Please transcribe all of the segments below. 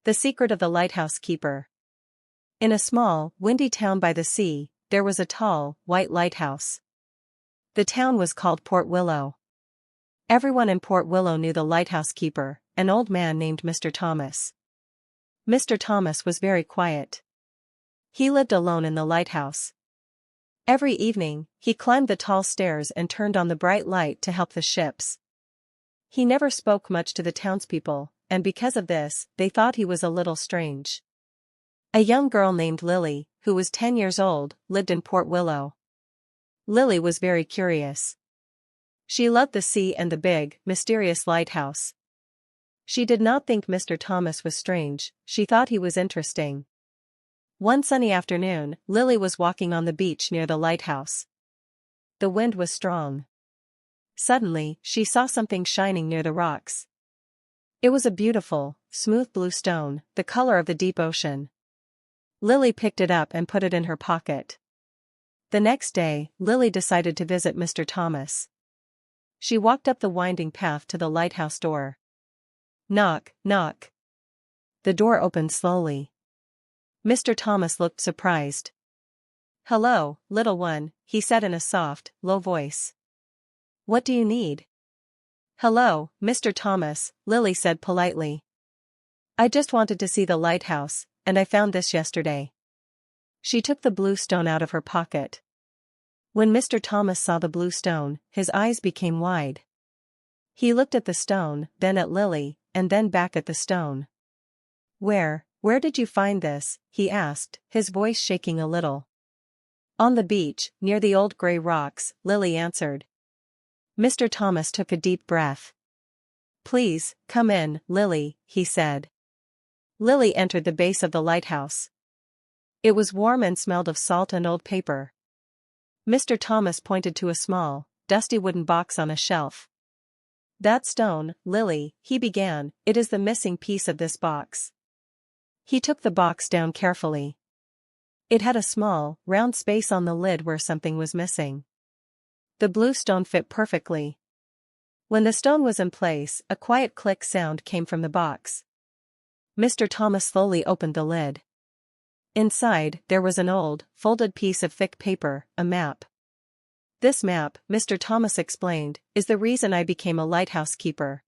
The Secret of the Lighthouse Keeper. In a small, windy town by the sea, there was a tall, white lighthouse. The town was called Port Willow. Everyone in Port Willow knew the lighthouse keeper, an old man named Mr. Thomas. Mr. Thomas was very quiet. He lived alone in the lighthouse. Every evening, he climbed the tall stairs and turned on the bright light to help the ships. He never spoke much to the townspeople, and because of this, they thought he was a little strange. A young girl named Lily, who was 10 years old, lived in Port Willow. Lily was very curious. She loved the sea and the big, mysterious lighthouse. She did not think Mr. Thomas was strange, she thought he was interesting. One sunny afternoon, Lily was walking on the beach near the lighthouse. The wind was strong. Suddenly, she saw something shining near the rocks. It was a beautiful, smooth blue stone, the color of the deep ocean. Lily picked it up and put it in her pocket. The next day, Lily decided to visit Mr. Thomas. She walked up the winding path to the lighthouse door. Knock, knock. The door opened slowly. Mr. Thomas looked surprised. "Hello, little one," he said in a soft, low voice. "What do you need?" "Hello, Mr. Thomas," Lily said politely. "I just wanted to see the lighthouse, and I found this yesterday." She took the blue stone out of her pocket. When Mr. Thomas saw the blue stone, his eyes became wide. He looked at the stone, then at Lily, and then back at the stone. Where did you find this?" he asked, his voice shaking a little. "On the beach, near the old gray rocks," Lily answered. Mr. Thomas took a deep breath. "Please, come in, Lily," he said. Lily entered the base of the lighthouse. It was warm and smelled of salt and old paper. Mr. Thomas pointed to a small, dusty wooden box on a shelf. "That stone, Lily," he began, "it is the missing piece of this box." He took the box down carefully. It had a small, round space on the lid where something was missing. The blue stone fit perfectly. When the stone was in place, a quiet click sound came from the box. Mr. Thomas slowly opened the lid. Inside, there was an old, folded piece of thick paper, a map. "This map," Mr. Thomas explained, "is the reason I became a lighthouse keeper.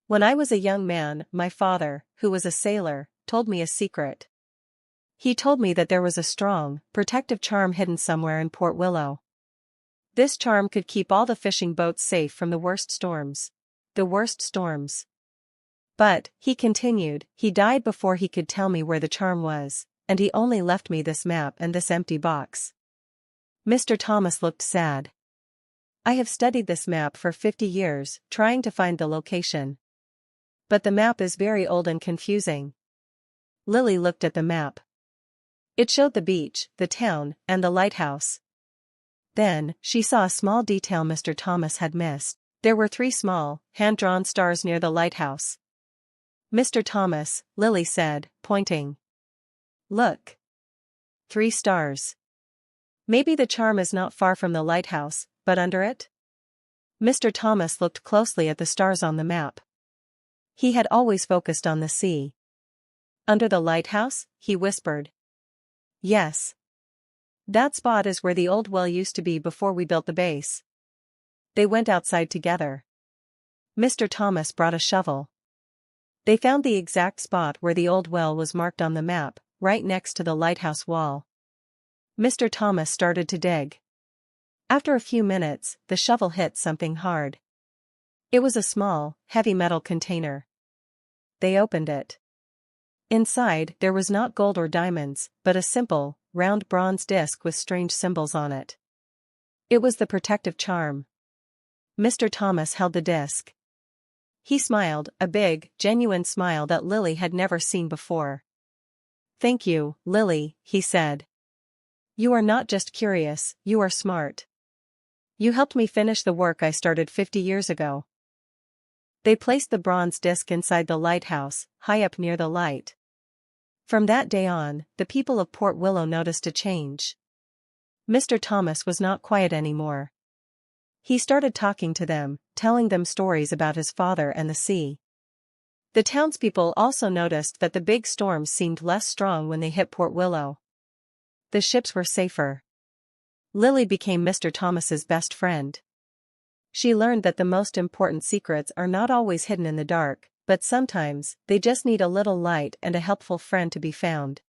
When I was a young man, my father, who was a sailor, told me a secret. He told me that there was a strong, protective charm hidden somewhere in Port Willow. This charm could keep all the fishing boats safe from the worst storms. The worst storms. But," he continued, "he died before he could tell me where the charm was, and he only left me this map and this empty box." Mr. Thomas looked sad. "I have studied this map for 50 years, trying to find the location. But the map is very old and confusing." Lily looked at the map. It showed the beach, the town, and the lighthouse. Then, she saw a small detail Mr. Thomas had missed. There were 3 small, hand-drawn stars near the lighthouse. "Mr. Thomas," Lily said, pointing. "Look. 3 stars. Maybe the charm is not far from the lighthouse, but under it?" Mr. Thomas looked closely at the stars on the map. He had always focused on the sea. "Under the lighthouse?" he whispered. "Yes. That spot is where the old well used to be before we built the base." They went outside together. Mr. Thomas brought a shovel. They found the exact spot where the old well was marked on the map, right next to the lighthouse wall. Mr. Thomas started to dig. After a few minutes, the shovel hit something hard. It was a small, heavy metal container. They opened it. Inside, there was not gold or diamonds, but a simple, round bronze disc with strange symbols on it. It was the protective charm. Mr. Thomas held the disc. He smiled, a big, genuine smile that Lily had never seen before. "Thank you, Lily," he said. "You are not just curious, you are smart. You helped me finish the work I started 50 years ago." They placed the bronze disc inside the lighthouse, high up near the light. From that day on, the people of Port Willow noticed a change. Mr. Thomas was not quiet anymore. He started talking to them, telling them stories about his father and the sea. The townspeople also noticed that the big storms seemed less strong when they hit Port Willow. The ships were safer. Lily became Mr. Thomas's best friend. She learned that the most important secrets are not always hidden in the dark, but sometimes they just need a little light and a helpful friend to be found.